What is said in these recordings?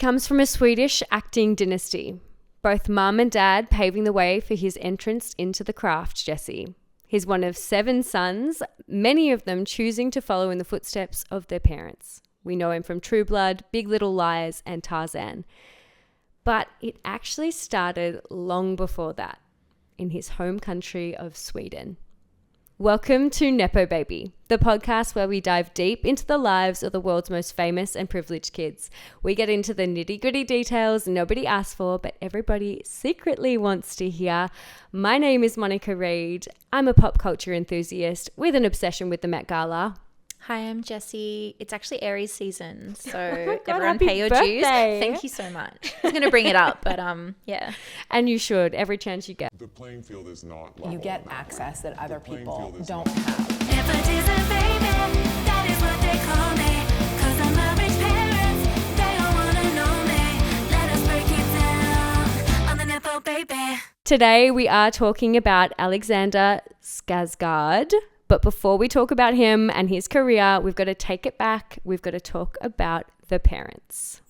comes from a Swedish acting dynasty, both mum and dad paving the way for his entrance into the craft, Jesse. He's one of 7 sons, many of them choosing to follow in the footsteps of their parents. We know him from True Blood, Big Little Lies, and Tarzan. But it actually started long before that, in his home country of Sweden. Welcome to Nepo Baby, the podcast where we dive deep into the lives of the world's most famous and privileged kids. We get into the nitty-gritty details nobody asked for, but everybody secretly wants to hear. My name is Monica Reid. I'm a pop culture enthusiast with an obsession with the Met Gala. Hi, I'm Jessie. It's actually Aries season, so Oh my God, everyone happy pay your birthday. dues. Thank you so much. I was going to bring it up, but yeah. And you should, every chance you get. The playing field is not level. You get access that other playing people field is don't not- have. Nepotism, baby, that is what they call me. 'Cause I'm a rich parents, they don't wanna know me. Let us break it down on the Nepo Baby. Today we are talking about Alexander Skarsgård. But before we talk about him and his career, we've got to take it back. We've got to talk about the parents.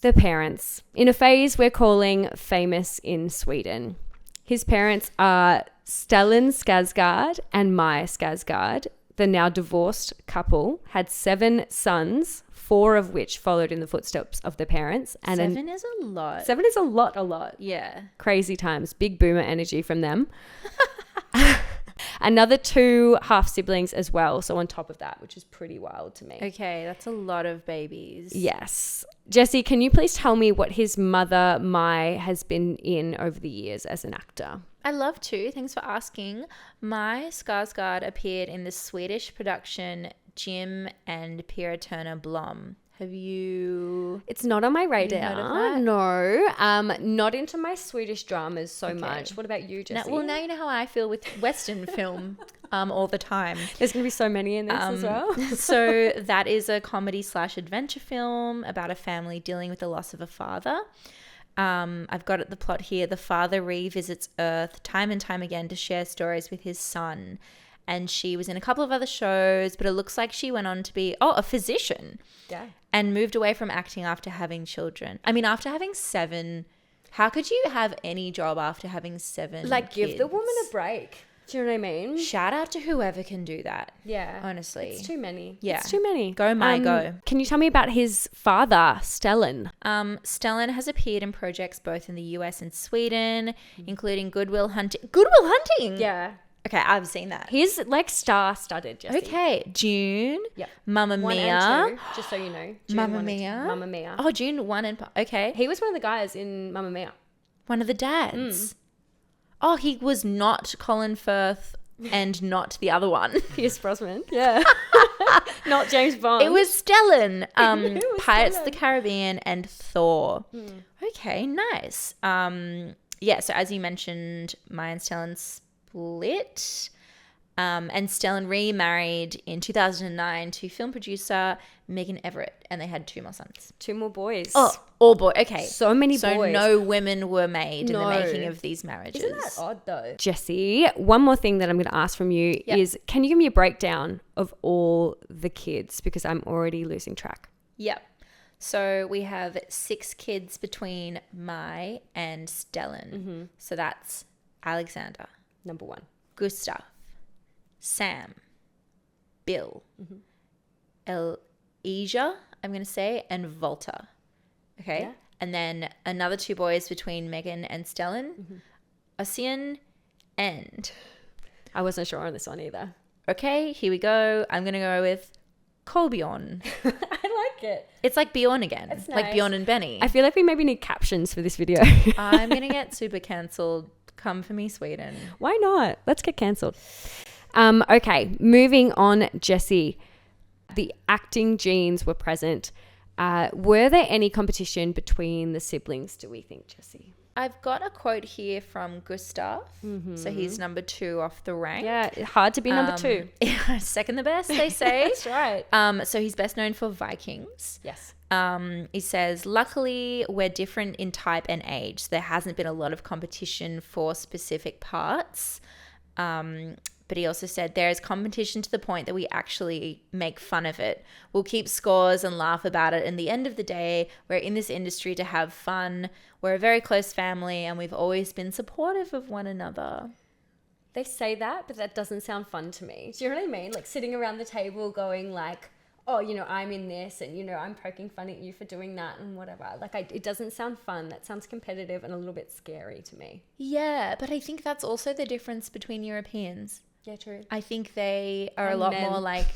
The parents, in a phase we're calling famous in Sweden. His parents are Stellan Skarsgård and Maja Skarsgård. The now divorced couple had 7 sons, 4 of which followed in the footsteps of their parents. And 7 is a lot. 7 is a lot. Yeah. Crazy times, big boomer energy from them. Another 2 half siblings as well. So on top of that, which is pretty wild to me. Okay, that's a lot of babies. Yes. Jesse, can you please tell me what his mother, Mai, has been in over the years as an actor? I love to. Thanks for asking. Maja Skarsgård appeared in the Swedish production Jim and Pira Turner Blom. Have you... It's not on my radar. heard of that? No. Not into my Swedish dramas so much. What about you, Jesse? Now you know how I feel with Western film all the time. There's going to be so many in this as well. So that is a comedy/adventure film about a family dealing with the loss of a father. I've got the plot here. The father revisits Earth time and time again to share stories with his son. And she was in a couple of other shows, but it looks like she went on to be, a physician. Yeah. And moved away from acting after having children. I mean, after having 7, how could you have any job after having 7 Like, give the kids? woman a break. Do you know what I mean? Shout out to whoever can do that. Yeah. Honestly. It's too many. Yeah. It's too many. Go, Mai, go. Can you tell me about his father, Stellan? Stellan has appeared in projects both in the US and Sweden, including Good Will Hunting. Good Will Hunting? Yeah. Okay, I've seen that. He's like star-studded, Jesse. Okay, June. Yep. Mamma 1 Mia. and 2, just so you know. June Mamma 1 and 2. Mia. Mamma Mia. Oh, June 1 and... Okay. He was one of the guys in Mamma Mia. One of the dads. Oh, he was not Colin Firth and not the other one. Pierce Brosnan. Yeah. Not James Bond. It was Stellan. It was Pirates of Stellan. the Caribbean and Thor. Okay, nice. Yeah, so as you mentioned, Maya and Stellan split. And Stellan remarried in 2009 to film producer Megan Everett, and they had 2 more sons. 2 more boys. Oh, all boy. Okay. So many So boys. no women were made in No. the making of these marriages. Isn't that odd though? Jesse, one more thing that I'm going to ask from you Yep. is, can you give me a breakdown of all the kids? Because I'm already losing track. Yep. So we have 6 kids between Mai and Stellan. So that's Alexander, Number 1. Gustav, Sam, Bill, Elijah, I'm going to say, and Volta. Okay. Yeah. And then another 2 boys between Megan and Stellan, Ossian and... I wasn't sure on this one either. Okay, here we go. I'm going to go with Kolbjorn. I like it. It's like Bjorn again. That's Like nice. Bjorn and Benny. I feel like we maybe need captions for this video. I'm going to get super cancelled. Come for me, Sweden. Why not? Let's get cancelled. Okay, moving on, Jesse. The acting genes were present. Were there any competition between the siblings, do we think, Jesse? I've got a quote here from Gustav. So he's number 2 off the rank. Yeah, hard to be number 2. Yeah, second the best, they say. That's right. So he's best known for Vikings. Yes. He says, luckily, we're different in type and age. There hasn't been a lot of competition for specific parts. But he also said there is competition to the point that we actually make fun of it. We'll keep scores and laugh about it. In the end of the day, we're in this industry to have fun. We're a very close family and we've always been supportive of one another. They say that, but that doesn't sound fun to me. Do you know what I mean? Like sitting around the table going like, oh, you know, I'm in this and, you know, I'm poking fun at you for doing that and whatever. Like, it doesn't sound fun. That sounds competitive and a little bit scary to me. Yeah, but I think that's also the difference between Europeans. Yeah, true. I think they are a And lot men. more like,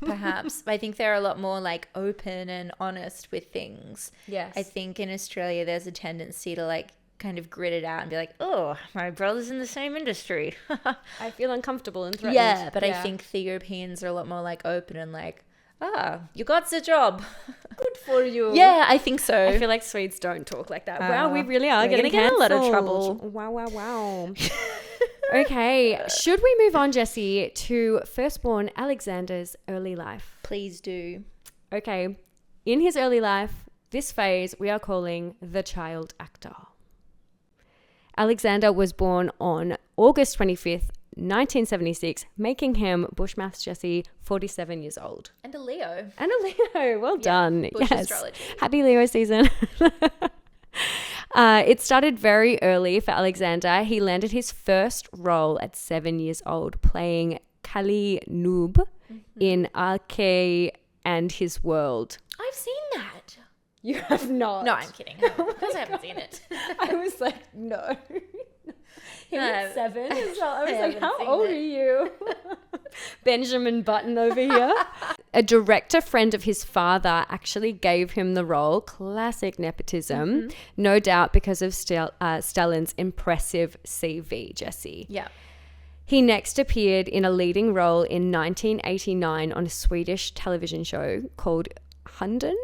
perhaps. I think they're a lot more like open and honest with things. Yes. I think in Australia, there's a tendency to like kind of grit it out and be like, oh, my brother's in the same industry. I feel uncomfortable and threatened. Yeah, but I think the Europeans are a lot more like open and like, you got the job. Good for you. Yeah, I think so. I feel like Swedes don't talk like that. Wow, we really are we're getting gonna get in a lot of cancelled. trouble. Wow. Okay, should we move on, Jessie, to firstborn Alexander's early life? Please do. Okay, in his early life, this phase we are calling the child actor. Alexander was born on August 25th, 1976, making him, Bushmaths Jessie, 47 years old. And a Leo. And a Leo, well done. Bush yes. astrology. Happy Leo season. It started very early for Alexander. He landed his first role at 7 years old, playing Kali Noob in Arke and His World. I've seen that. You have not. No, I'm kidding. Of course I haven't seen it. I was like, no. He was 7 as well. I was like, haven't how seen old it. are you? Benjamin Button over here. A director friend of his father actually gave him the role. Classic nepotism. No doubt because of Stellan's impressive CV, Jessie. Yeah. He next appeared in a leading role in 1989 on a Swedish television show called Hunden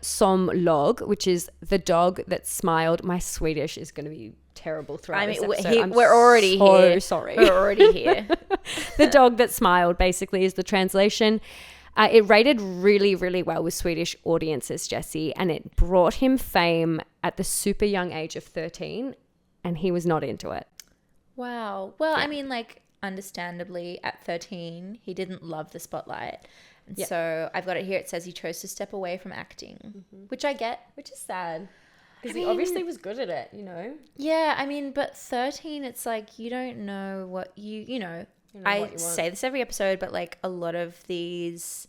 som log, which is the dog that smiled. My Swedish is going to be terrible throughout this episode. We're already so here. Sorry. We're already here. The dog that smiled basically is the translation. It rated really, really well with Swedish audiences, Jessie, and it brought him fame at the super young age of 13, and he was not into it. Wow. Well, I mean, like, understandably, at 13, he didn't love the spotlight. And so I've got it here. It says he chose to step away from acting, which I get. Which is sad. Because I he mean- obviously was good at it, you know? Yeah, I mean, but 13, it's like you don't know what you know. I what you want. say this every episode, but like a lot of these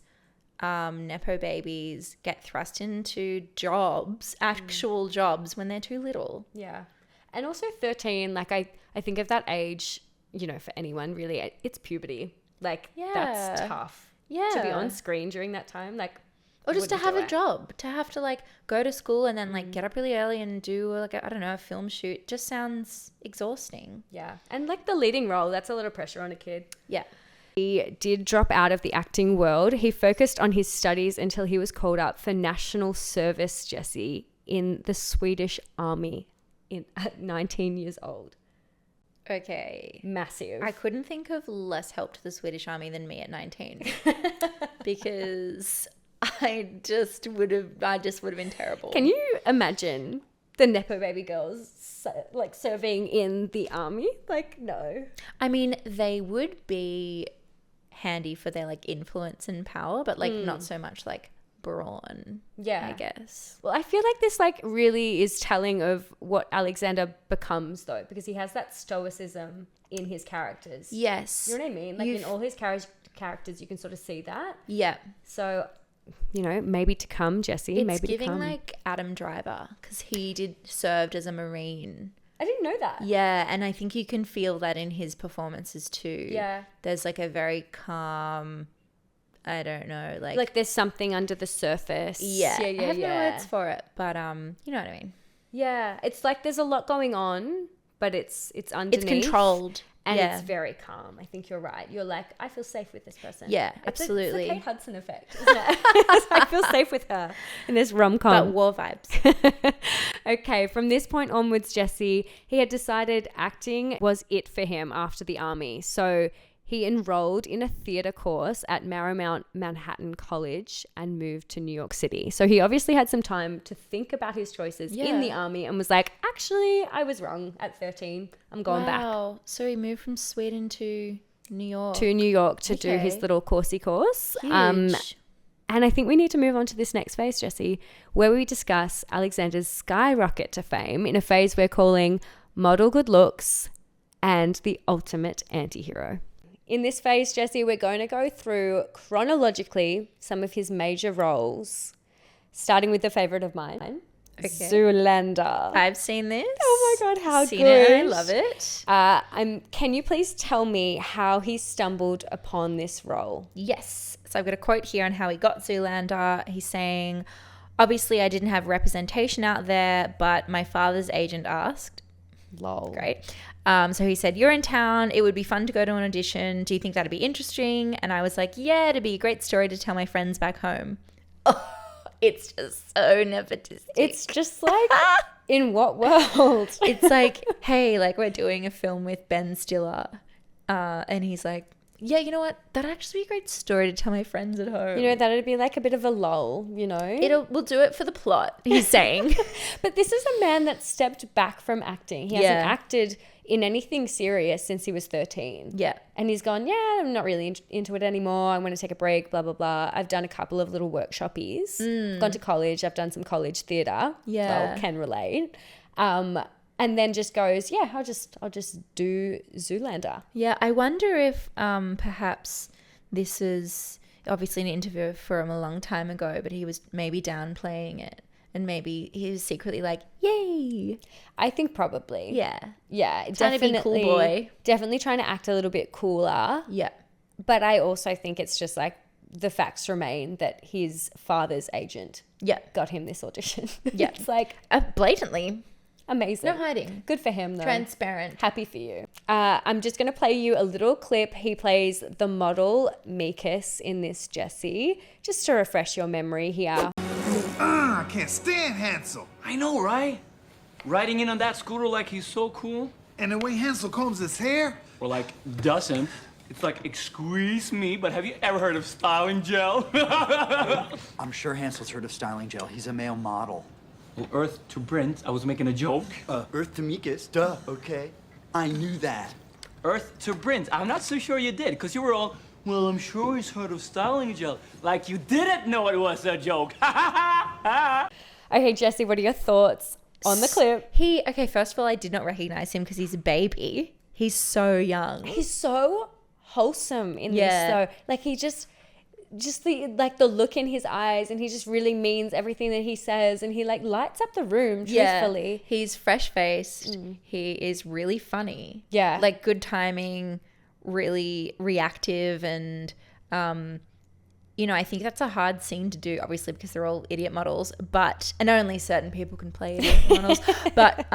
nepo babies get thrust into jobs, actual jobs, when they're too little. Yeah. And also 13, like I think of that age, you know, for anyone really, it's puberty. Like that's Yeah. tough. Yeah. To be on screen during that time, like, Or just to wouldn't have do a it. job, to have to like go to school and then like get up really early and do like I don't know, a film shoot just sounds exhausting. Yeah. And like the leading role, that's a lot of pressure on a kid. Yeah. He did drop out of the acting world. He focused on his studies until he was called up for national service, Jessie, in the Swedish army at 19 years old. Okay. Massive. I couldn't think of less help to the Swedish army than me at 19 because I just would have been terrible. Can you imagine the Nepo baby girls like serving in the army? Like, no. I mean, they would be handy for their like influence and power, but like not so much like brawn. Yeah. I guess. Well, I feel like this like really is telling of what Alexander becomes though, because he has that stoicism in his characters. Yes. You know what I mean? Like in all his characters, you can sort of see that. Yeah. So, you know, maybe to come, Jessie. It's maybe giving to come. like Adam Driver because he served as a Marine. I didn't know that. Yeah, and I think you can feel that in his performances too. Yeah. There's like a very calm, I don't know, Like there's something under the surface. yeah. Yeah. I have no words for it, but you know what I mean. Yeah. It's like there's a lot going on, but it's underneath. It's controlled. And yeah. it's very calm. I think you're right. You're like, I feel safe with this person. Yeah, It's absolutely. It's the Kate Hudson effect, isn't it? I feel safe with her in this But rom-com. war vibes. Okay, from this point onwards, Jessie, he had decided acting was it for him after the army. So he enrolled in a theater course at Marymount Manhattan College and moved to New York City. So he obviously had some time to think about his choices in the army and was like, actually, I was wrong at 13. I'm going back. Wow. So he moved from Sweden to New York. To New York to do his little coursey course. Huge. And I think we need to move on to this next phase, Jessie, where we discuss Alexander's skyrocket to fame in a phase we're calling model good looks and the ultimate anti-hero. In this phase, Jessie, we're going to go through chronologically some of his major roles, starting with the favorite of mine, Zoolander. I've seen this. Oh my God, how seen good. it. I love it. Can you please tell me how he stumbled upon this role? Yes. So I've got a quote here on how he got Zoolander. He's saying, obviously I didn't have representation out there, but my father's agent asked. Lol. Great. So he said, you're in town. It would be fun to go to an audition. Do you think that'd be interesting? And I was like, yeah, it'd be a great story to tell my friends back home. Oh, it's just so nepotistic. It's just like, in what world? It's like, hey, like we're doing a film with Ben Stiller. And he's like, yeah, you know what? That'd actually be a great story to tell my friends at home. You know, that'd be like a bit of a lull, you know? We'll do it for the plot, he's saying. But this is a man that stepped back from acting. He hasn't acted in anything serious since he was 13. Yeah. And he's gone, yeah, I'm not really into it anymore. I want to take a break, blah, blah, blah. I've done a couple of little workshoppies. Gone to college. I've done some college theatre. Yeah. Well, can relate. And then just goes, yeah, I'll just do Zoolander. Yeah, I wonder if perhaps this is obviously an interview from a long time ago, but he was maybe downplaying it. And maybe he was secretly like, yay. I think probably. Yeah. Yeah, Trying to be cool boy. Definitely trying to act a little bit cooler. Yeah. But I also think it's just like the facts remain that his father's agent got him this audition. Yeah. It's like blatantly. amazing. No hiding. Good for him though. Transparent. Happy for you. I'm just going to play you a little clip. He plays the model Meekus in this, Jessie, just to refresh your memory here. I can't stand Hansel. I know, right? Riding in on that scooter like he's so cool. And the way Hansel combs his hair. Or like doesn't. It's like, excuse me, but have you ever heard of styling gel? I'm sure Hansel's heard of styling gel. He's a male model. Well, Earth to Brent, I was making a joke. Earth to Meekus, duh, okay. I knew that. Earth to Brent, I'm not so sure you did, because you were all, well, I'm sure he's heard of styling gel. Like you didn't know it was a joke. Okay, Jessie, what are your thoughts on the clip? Okay, first of all, I did not recognize him because he's a baby. He's so young. He's so wholesome in Yeah. this though. Like he just the look in his eyes, and he just really means everything that he says, and he like lights up the room truthfully. Yeah. He's fresh-faced. He is really funny. Yeah. Like good timing, really reactive, and you know, I think that's a hard scene to do, obviously, because they're all idiot models, and only certain people can play idiot models. But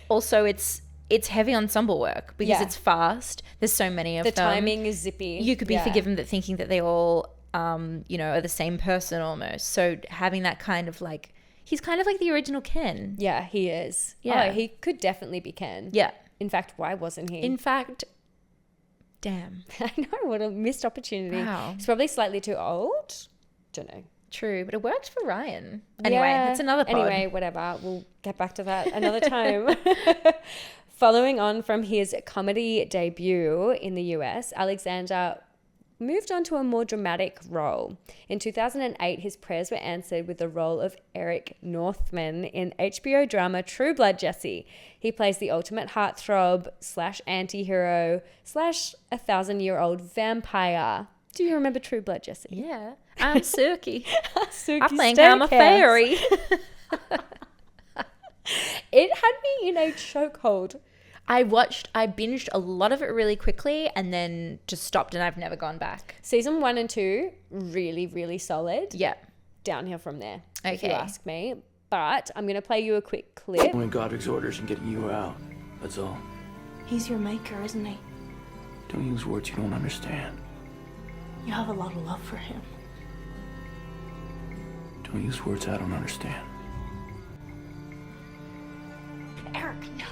also it's heavy ensemble work because it's fast. There's so many of them. The timing is zippy. You could be forgiven that thinking that they all, you know, are the same person almost. So having that kind of like, he's kind of like the original Ken. Yeah, he is. Yeah. Oh, he could definitely be Ken. Yeah. In fact, why wasn't he? In fact, damn. I know, what a missed opportunity. Wow. He's probably slightly too old. Don't know. True, but it worked for Ryan. Anyway, Yeah. that's another pod. Anyway, whatever. We'll get back to that another time. Following on from his comedy debut in the US, Alexander moved on to a more dramatic role. In 2008, his prayers were answered with the role of Eric Northman in HBO drama True Blood, Jessie. He plays the ultimate heartthrob / anti-hero / 1,000-year-old vampire. Do you remember True Blood, Jessie? Yeah. I'm Suki. Suki I think I'm a Steakhouse. fairy. It had me in a chokehold. I binged a lot of it really quickly and then just stopped, and I've never gone back. Season 1 and 2, really, really solid. Yeah. Downhill from there, if you Okay. ask me. But I'm going to play you a quick clip. Only Godric's orders and getting you out. That's all. He's your maker, isn't he? Don't use words you don't understand. You have a lot of love for him. Don't use words I don't understand. Eric, no.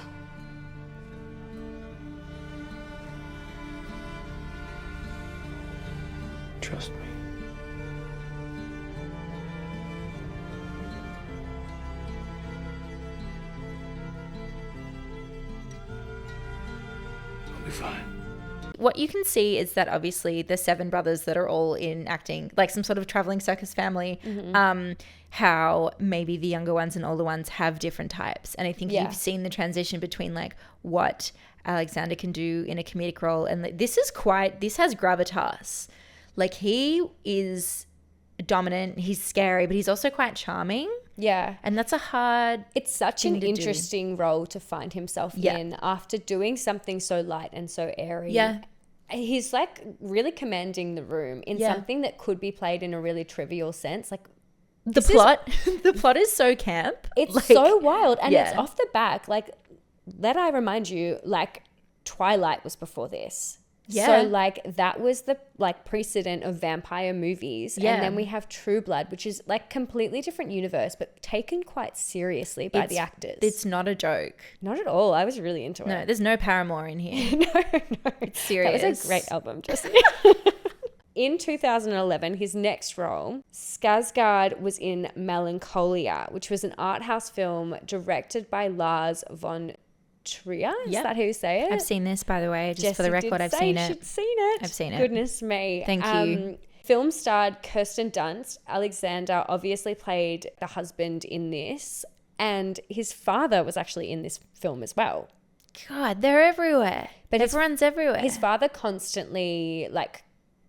be fine. What you can see is that obviously the 7 brothers that are all in acting, like some sort of traveling circus family, how maybe the younger ones and older ones have different types. And I think you've seen the transition between like what Alexander can do in a comedic role. And like, this has gravitas. Like he is dominant, he's scary, but he's also quite charming. Yeah. And that's it's such an thing to do. interesting role to find himself in after doing something so light and so airy. Yeah. He's like really commanding the room in something that could be played in a really trivial sense. Like the plot is so camp. it's like, so wild. And it's off the back. Like, let I remind you, like Twilight was before this. Yeah. So like that was the like precedent of vampire movies. Yeah. And then we have True Blood, which is like completely different universe, but taken quite seriously by the actors. It's not a joke. Not at all. I was really into No, it. there's no Paramore in here. No. It's serious. That was a great album, Jesse. In 2011, his next role, Skarsgård was in Melancholia, which was an art house film directed by Lars von Trier. Is that how you say it? I've seen this, by the way, just Jesse for the record. did I've say seen she'd it. seen it. I've seen it. Goodness me. Thank you. Film starred Kirsten Dunst. Alexander obviously played the husband in this, and his father was actually in this film as well. God, they're everywhere. But everyone's everywhere. His father constantly like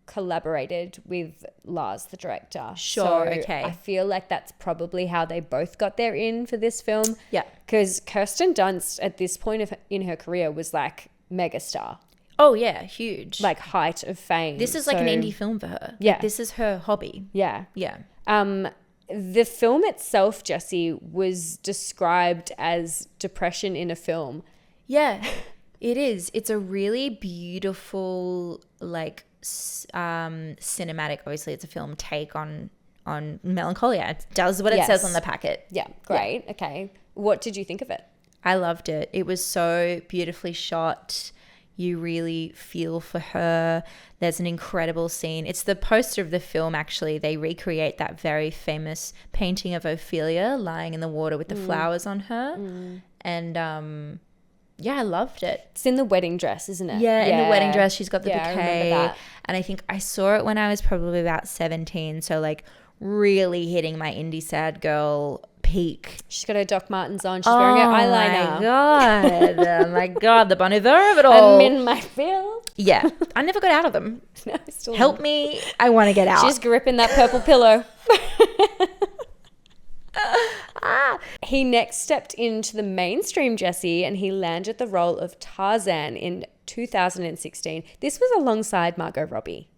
collaborated with Lars, the director. Sure, So okay. I feel like that's probably how they both got their in for this film. Yeah. Because Kirsten Dunst at this point in her career was like megastar, Oh, yeah, huge. like height of fame. this is like an So- indie film for her. Yeah. Like, this is her hobby. Yeah. Yeah. The film itself, Jesse, was described as depression in a film. Yeah, it is. It's a really beautiful, like, cinematic, obviously it's a film, take on Melancholia. It does what it says Yes. on the packet. Yeah, great. Okay. What did you think of it? I loved it. It was so beautifully shot. You really feel for her. There's an incredible scene. It's the poster of the film, actually. They recreate that very famous painting of Ophelia lying in the water with the flowers on her. And yeah, I loved it. It's in the wedding dress, isn't it? Yeah, in the wedding dress, she's got the Yeah, I remember bouquet. that. And I think I saw it when I was probably about 17. So, like, really hitting my indie sad girl peak. She's got her Doc Martens on. She's wearing her eyeliner. My God. Oh, my God. The Bon Iver of it all. I'm in my field. Yeah. I never got out of them. No, still Help me. I want to get out. She's gripping that purple pillow. He next stepped into the mainstream, Jesse, and he landed the role of Tarzan in 2016. This was alongside Margot Robbie.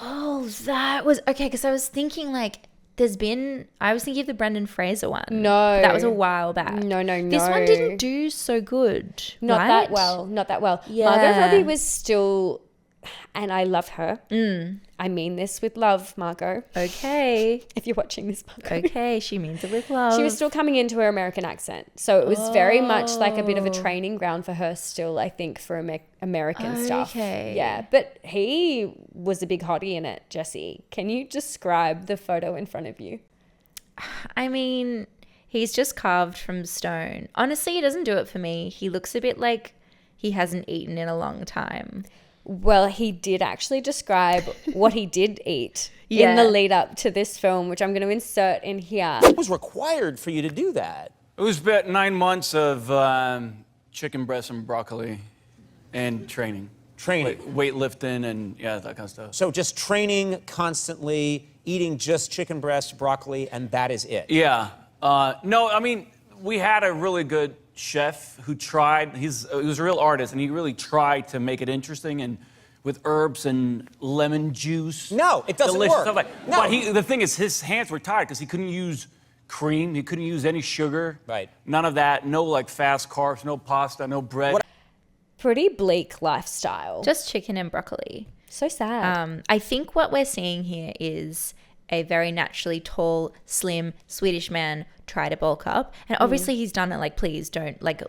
Oh, that was okay. Because I was thinking, like, I was thinking of the Brendan Fraser one. No. That was a while back. No. This one didn't do so good. Not right? that well. Not that well. Yeah. Margot Robbie was still, and I love her. I mean this with love, Margot. Okay. If you're watching this, Margot. Okay. She means it with love. She was still coming into her American accent. So it was very much like a bit of a training ground for her still, I think, for American stuff. Okay. Yeah. But he was a big hottie in it, Jesse. Can you describe the photo in front of you? I mean, he's just carved from stone. Honestly, he doesn't do it for me. He looks a bit like he hasn't eaten in a long time. Well, he did actually describe what he did eat in Yeah. the lead up to this film, which I'm going to insert in here. What was required for you to do that? It was about 9 months of chicken breast and broccoli and training. Training. Weightlifting and, yeah, that kind of stuff. So just training constantly, eating just chicken breast, broccoli, and that is it. Yeah. No, I mean, we had a really good chef who tried. He was a real artist, and he really tried to make it interesting and with herbs and lemon juice. No, it doesn't delicious work. Stuff like, No. But the thing is, his hands were tired because he couldn't use cream. He couldn't use any sugar. Right. None of that. No like fast carbs. No pasta. No bread. Pretty bleak lifestyle. Just chicken and broccoli. So sad. I think what we're seeing here is a very naturally tall, slim Swedish man try to bulk up. And obviously he's done it, like, please don't, like,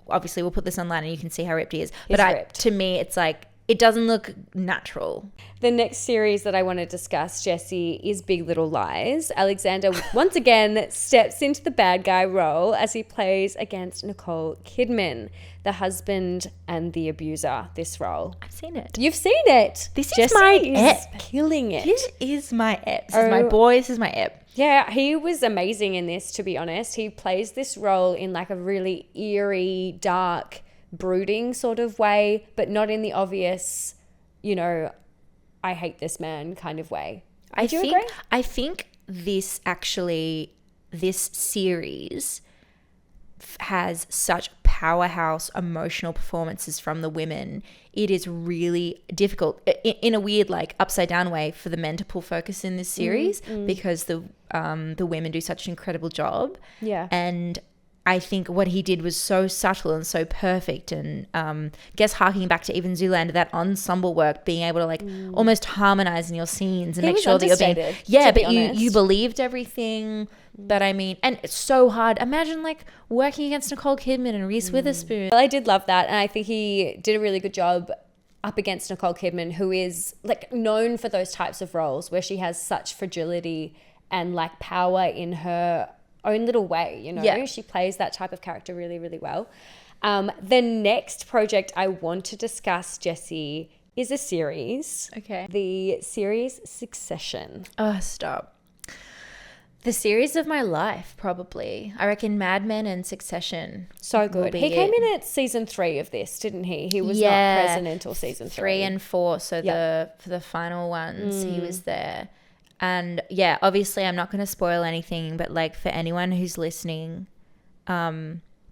obviously we'll put this online and you can see how ripped he is. But ripped. to me, it's like, it doesn't look natural. The next series that I want to discuss, Jessie, is Big Little Lies. Alexander once again steps into the bad guy role as he plays against Nicole Kidman, the husband and the abuser, this role. I've seen it. You've seen it. This is Jessie my is ep. killing it. This is my ep. This is my boy. This is my ep. Yeah, he was amazing in this, to be honest. He plays this role in like a really eerie, dark, brooding sort of way, but not in the obvious, you know, I hate this man kind of way. I Do you agree? think this series has such powerhouse emotional performances from the women. It is really difficult in a weird, like, upside down way for the men to pull focus in this series because the women do such an incredible job. Yeah. And I think what he did was so subtle and so perfect, and guess harking back to even Zoolander, that ensemble work, being able to like almost harmonize in your scenes and He make was sure that you're being understated, to be but you honest. believed everything. But I mean, and it's so hard. Imagine like working against Nicole Kidman and Reese Witherspoon. Well, I did love that, and I think he did a really good job up against Nicole Kidman, who is like known for those types of roles where she has such fragility and like power in her own little way, you know. Yeah. She plays that type of character really, really well. The next project I want to discuss, Jessie, is a series. Okay. The series Succession. Oh, stop. The series of my life, probably. I reckon Mad Men and Succession. So good. be He came it. in at season 3 of this, didn't he? He was not present until season 3. 3 and 4. So for the final ones, he was there. And yeah, obviously I'm not going to spoil anything, but like for anyone who's listening,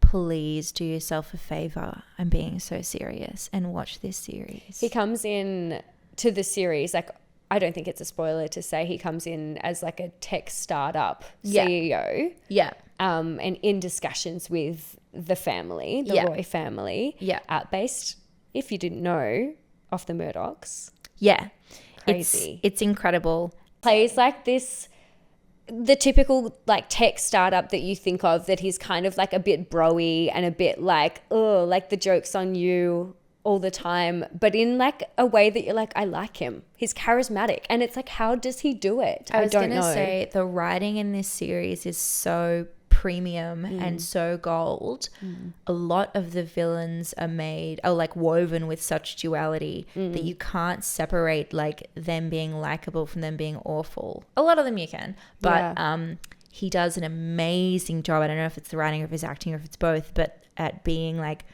please do yourself a favor. I'm being so serious, and watch this series. He comes in to the series, like, I don't think it's a spoiler to say he comes in as like a tech startup CEO. Yeah. And in discussions with the family, the Roy family. Yeah. Based, if you didn't know, off the Murdochs. Yeah. Crazy. It's incredible. Plays like this, the typical like tech startup that you think of, that he's kind of like a bit bro-y and a bit like, oh, like the joke's on you all the time, but in like a way that you're like, I like him. He's charismatic. And it's like, how does he do it? I was don't going to know. say the writing in this series is so premium and so gold. A lot of the villains are like woven with such duality that you can't separate like them being likable from them being awful. A lot of them you can, but he does an amazing job. I don't know if it's the writing or if it's acting or if it's both, but at being like,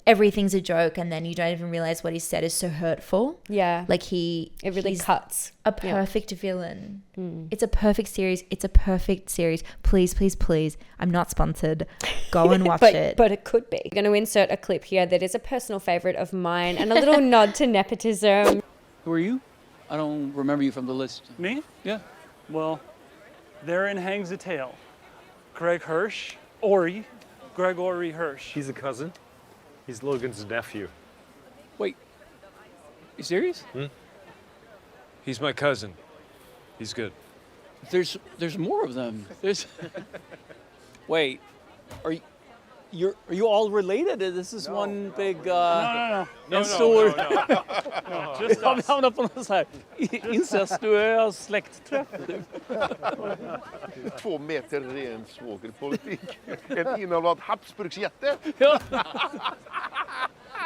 everything's a joke, and then you don't even realize what he said is so hurtful. Yeah. Like it really he's cuts. a perfect villain. It's a perfect series. It's a perfect series. Please, please, please. I'm not sponsored. Go and watch it. But it could be. I'm going to insert a clip here that is a personal favorite of mine and a little nod to nepotism. Who are you? I don't remember you from the list. Me? Yeah. Well, therein hangs a tale. Greg Hirsch, Gregory Hirsch. He's a cousin. He's Logan's nephew. Wait. You serious? He's my cousin. He's good. There's more of them. Wait. Are you all related? This is one big No. stor. No, just Jag us. hamnar på någon sån här incestuös släktträff. 2 meter ren svågerpolitik. En inavlad Habsburgsjätte.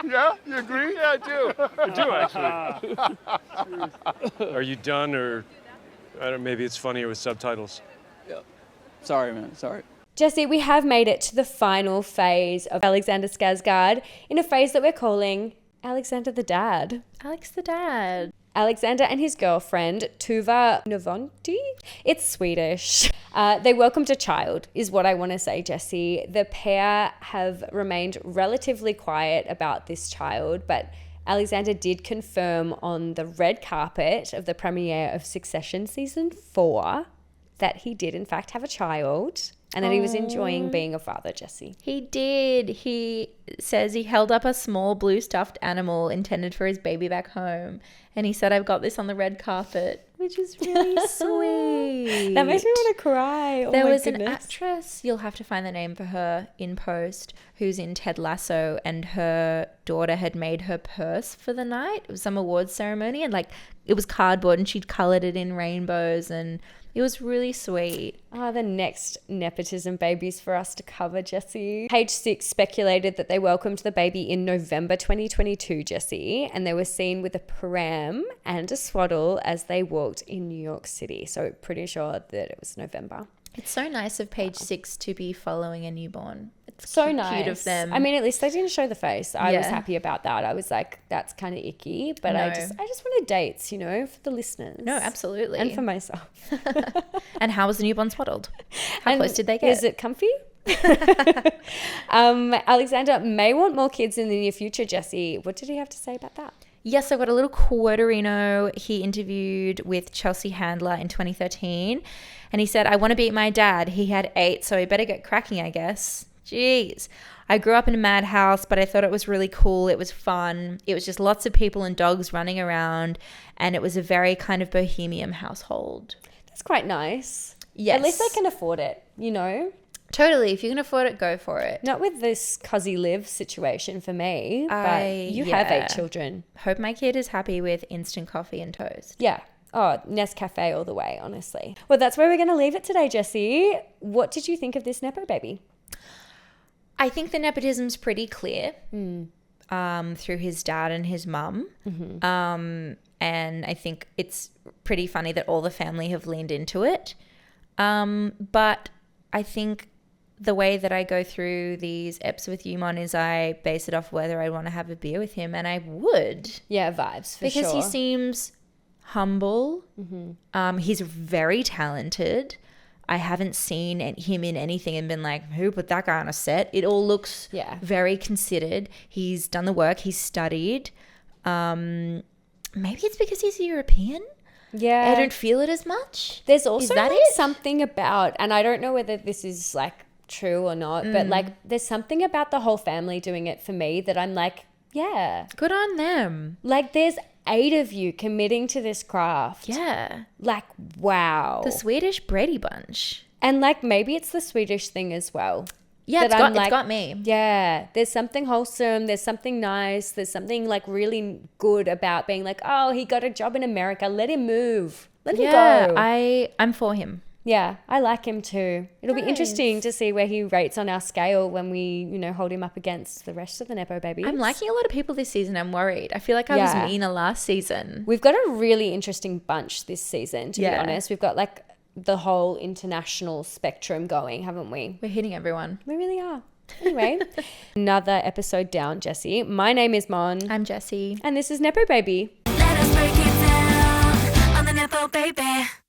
Yeah, you agree? Yeah, I do. I do, actually. Are you done, or I don't, maybe it's funnier with subtitles? Yeah. Sorry, man. Sorry. Jesse, we have made it to the final phase of Alexander Skarsgård in a phase that we're calling Alexander the Dad. Alex the Dad. Alexander and his girlfriend, Tuva Novonti. It's Swedish. They welcomed a child, is what I want to say, Jesse. The pair have remained relatively quiet about this child, but Alexander did confirm on the red carpet of the premiere of Succession Season 4 that he did, in fact, have a child. and that he was enjoying being a father, Jesse. He did. He says he held up a small blue stuffed animal intended for his baby back home. And he said, I've got this on the red carpet, which is really sweet. That makes me want to cry. There was an actress, you'll have to find the name for her in post, who's in Ted Lasso, and her daughter had made her purse for the night. It was some awards ceremony, and like it was cardboard and she'd colored it in rainbows, and it was really sweet. The next nepotism babies for us to cover, Jesse. Page 6 speculated that they welcomed the baby in November 2022, Jesse, and they were seen with a pram and a swaddle as they walked in New York City. So pretty sure that it was November. It's so nice of Page 6 to be following a newborn. It's so nice. Cute of them. I mean, at least they didn't show the face. I was happy about that. I was like, that's kind of icky, but I just wanted dates, you know, for the listeners. No, absolutely. And for myself. And how was the newborn swaddled? How close did they get? Is it comfy? Alexander may want more kids in the near future, Jesse. What did he have to say about that? Yes, I got a little quoterino. He interviewed with Chelsea Handler in 2013, and he said, I want to beat my dad. He had 8, so I better get cracking, I guess. Jeez. I grew up in a madhouse, but I thought it was really cool. It was fun. It was just lots of people and dogs running around, and it was a very kind of bohemian household. That's quite nice. Yes. At least they can afford it, you know? Totally. If you can afford it, go for it. Not with this cosy live situation for me, but you have 8 children. Hope my kid is happy with instant coffee and toast. Yeah. Oh, Nescafe all the way, honestly. Well, that's where we're going to leave it today, Jesse. What did you think of this Nepo baby? I think the nepotism's pretty clear through his dad and his mum. Mm-hmm. And I think it's pretty funny that all the family have leaned into it. But I think the way that I go through these eps with you, Mon, is I base it off whether I want to have a beer with him, and I would. Yeah, vibes, for sure. Because he seems humble. Mm-hmm. He's very talented. I haven't seen him in anything and been like, who put that guy on a set? It all looks very considered. He's done the work. He's studied. Maybe it's because he's European. Yeah. I don't feel it as much. There's also something about, and I don't know whether this is like true or not, but like there's something about the whole family doing it for me that I'm like, yeah. Good on them. Like there's 8 of you committing to this craft. Yeah. Like, wow. The Swedish Brady Bunch. And like maybe it's the Swedish thing as well. Yeah, it's got me. Yeah, there's something wholesome. There's something nice. There's something like really good about being like, oh, he got a job in America. Let him move. Let him go. I'm for him. Yeah, I like him too. It'll be interesting to see where he rates on our scale when we, you know, hold him up against the rest of the Nepo babies. I'm liking a lot of people this season. I'm worried. I feel like I was meaner last season. We've got a really interesting bunch this season, to be honest. We've got like the whole international spectrum going, haven't we? We're hitting everyone. We really are. Anyway, another episode down, Jessie. My name is Mon. I'm Jessie. And this is Nepo Baby. Let us break it down on the Nepo Baby.